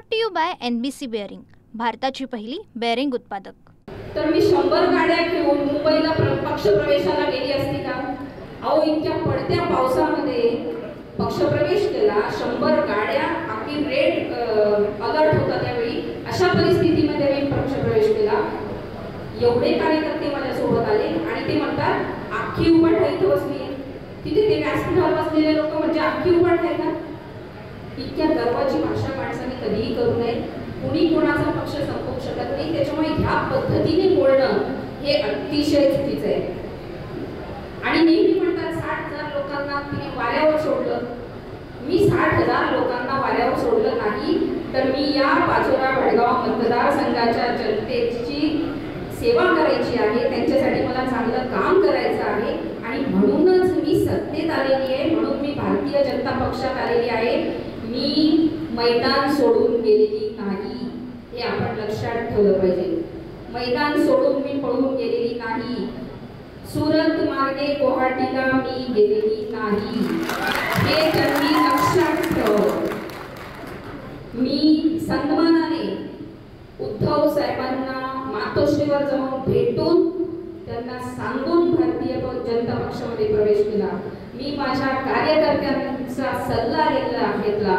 Brought to you by NBC bearing, भारताची पहिली bearing उत्पादक। तर मी 100 गाड्या घेऊन मुंबईला पक्षप्रवेशाला गेली असती का? अहो, इतक्या पडत्या पावसामध्ये पक्षप्रवेश केला, 100 गाड्या, अख्खी रेड अलर्ट होता त्यावेळी, अशा परिस्थितीमध्ये मी पक्षप्रवेश केला। एवढे कार्यकर्ते माझ्यासोबत आले आणि ते म्हणतात अख्खी उभाठ इथं बसली आहे, तिथे ते व्यासपीठावर बसलेले लोक म्हणजे अख्खी उभाठ आहे का? इतक्या गर्वाची भाषा माणसाने कधीही करू नये। कुणी कोणाचा पक्ष संपवू शकत नाही, त्याच्यामुळे ह्या पद्धतीने बोलणं हे अतिशय चुकीचं आहे। आणि नेहमी म्हणतात 60,000 लोकांना तिने वाऱ्यावर सोडलं। मी 60,000 लोकांना वाऱ्यावर सोडलं नाही, तर मी या पाचोरा भडगाव मतदारसंघाच्या जनतेची सेवा करायची आहे, त्यांच्यासाठी मला चांगलं काम करायचं आहे आणि म्हणूनच मी सत्तेत आलेली आहे, म्हणून मी भारतीय जनता पक्षात आलेली आहे। मी मैदान सोडून गेलेली नाही, हे आपण लक्षात ठेवलं पाहिजे। मैदान सोडून मी पळून गेलेली नाही, सुरत मार्गे गुवाहाटीला मी गेलेली नाही, हे त्यांनी लक्षात ठेवावं। मी सन्मानाने उद्धव साहेबांना मातोश्रीवर जाऊन भेटून त्यांना सांगून भारतीय जनता पक्षामध्ये प्रवेश केला। मी माझ्या कार्यकर्त्यांचा सल्ला घेतला,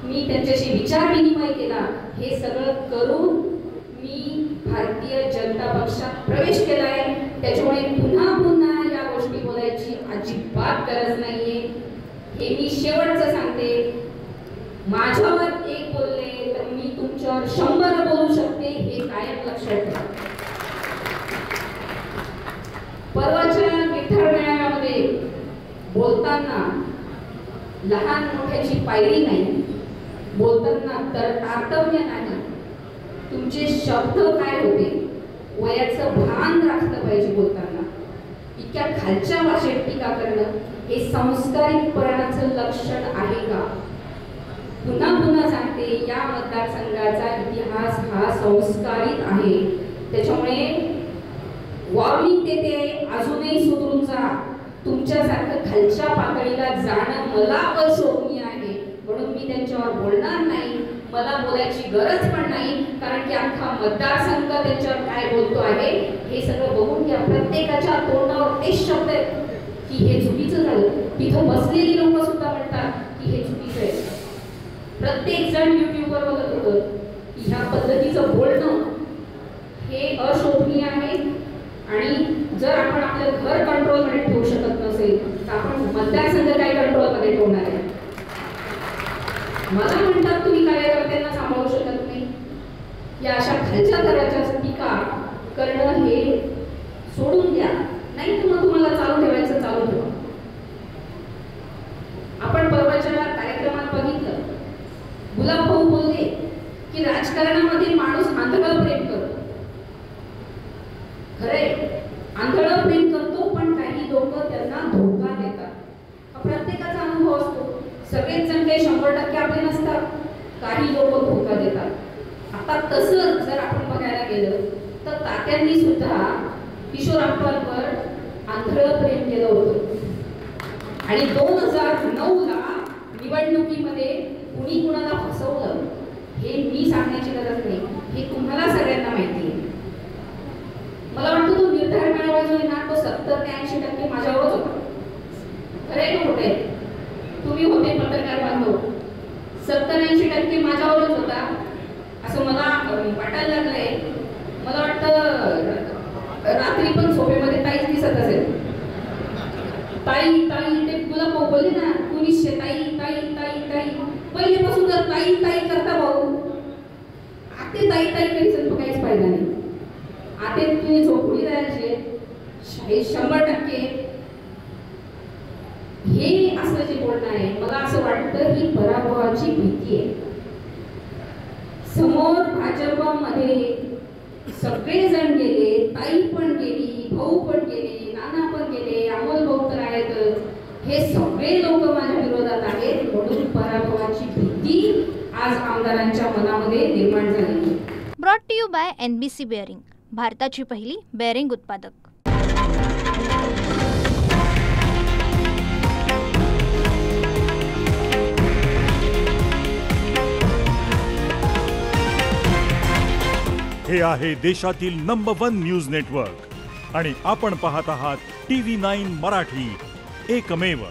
मी त्यांच्याशी विचार विनिमय केला, हे सगळं करून मी भारतीय जनता पक्षात प्रवेश केला आहे। त्याच्यामुळे पुन्हा पुन्हा या गोष्टी बोलायची अजिबात गरज नाहीये। हे मी शेवटचं सांगते, माझ्यावर एक बोलले तर मी तुमच्यावर 100 बोलू शकते, हे कायम लक्षात ठेवा। परवाच्या विठ्ठल मेळाव्यामध्ये बोलताना लहान मोठ्याची पायरी नाही, बोलताना तर तारतम्य नाही, तुमचे शब्द काय होते वयाचं भान राखलं पाहिजे बोलताना। इतक्या खालच्या भाषेत टीका करणं हे संस्कारितपणाचं लक्षण आहे का? पुन्हा पुन्हा सांगते, या मतदारसंघाचा इतिहास हा संस्कारित आहे, त्याच्यामुळे वॉर्निंग देते, अजूनही सुधरून जा। तुमच्यासारखं खालच्या पातळीला जाणं मला अशोभनीय आहे, म्हणून मी त्यांच्यावर बोलणार नाही, मला बोलायची गरज पण नाही, कारण की अख्खा मतदारसंघ त्यांच्यावर काय बोलतो आहे हे सगळं बघून घ्या। प्रत्येकाच्या तोंडावर तेच शब्द आहेत की हे चुकीचं झालं, तिथं बसलेली लोक सुद्धा म्हणतात की हे चुकीचं आहे। प्रत्येक जण युट्यूबवर बघत होतं की ह्या पद्धतीचं बोलणं हे अशोभनीय आहे। आणि जर आपण आपलं घर कंट्रोलमध्ये ठेवू शकत नसेल तर आपण मतदारसंघ काय कंट्रोलमध्ये ठेवणार आहे? मला म्हणतात तुम्ही कार्यकर्त्यांना सांभाळू शकत नाही, या अशा खालच्या दराच्या टीका करणं हे सोडून द्या, नाही तर मग तुम्हाला चालू ठेवायचं चालू ठेवा। आपण परवाच्या कार्यक्रमात बघितलं, गुलाब भाऊ बोलले की राजकारणामध्ये माणूस आंधळं प्रेम करतो। खरे आंधळं प्रेम करतो, पण काही लोक त्यांना धोका देतात, हा प्रत्येकाचा अनुभव असतो। सगळेच जण काही 100% आपले नसतात, काही लोक धोका देतात। आता तसं जर आपण बघायला गेलं तर तात्यांनी सुद्धा किशोरांवर आंधळं प्रेम केलं होतं आणि 2009ला निवडणुकीमध्ये कुणी कुणाला फसवलं हे मी सांगण्याची गरज नाही, हे तुम्हाला सगळ्यांना माहिती आहे। मला वाटतं तो निर्धार मेळावा जो आहे ना, तो 70 ते 80% माझ्यावरच होता। खरे का खोटे? तुम्ही होते पत्रकार बांधव, 70-80% माझ्यावरच होता असं मला वाटायला लागलंय। मला वाटतं रात्री पण झोपेमध्ये ताईच दिसत असेल, ताई ताई ते गुलाब भाऊ बोलले ना, कुणीच ताई ताई ताई ताई, पहिलेपासून जर ताई ताई करता भाऊ, आते ताई ताई कधीच काहीच फायदा नाही। आते तुम्ही झोपडी राहायचे 100%। हे असं जे बोलणं आहे, मला असं वाटतं ही पराभवाची भीती आहे। समोर भाजपमध्ये सगळेजण गेले, ताई पण गेली, भाऊ पण गेले, नाना पण गेले, अमोल भाऊ तर आहेतच, हे सगळे लोक माझ्या विरोधात आहेत, म्हणून पराभवाची भीती आज आमदारांच्या मनामध्ये निर्माण झाली। Brought to you by NBC bearing, भारताची पहिली बेअरिंग उत्पादक। हे आहे देशातील नंबर 1 न्यूज नेटवर्क आणि आपण पाहत आहात TV9 मराठी, एकमेव.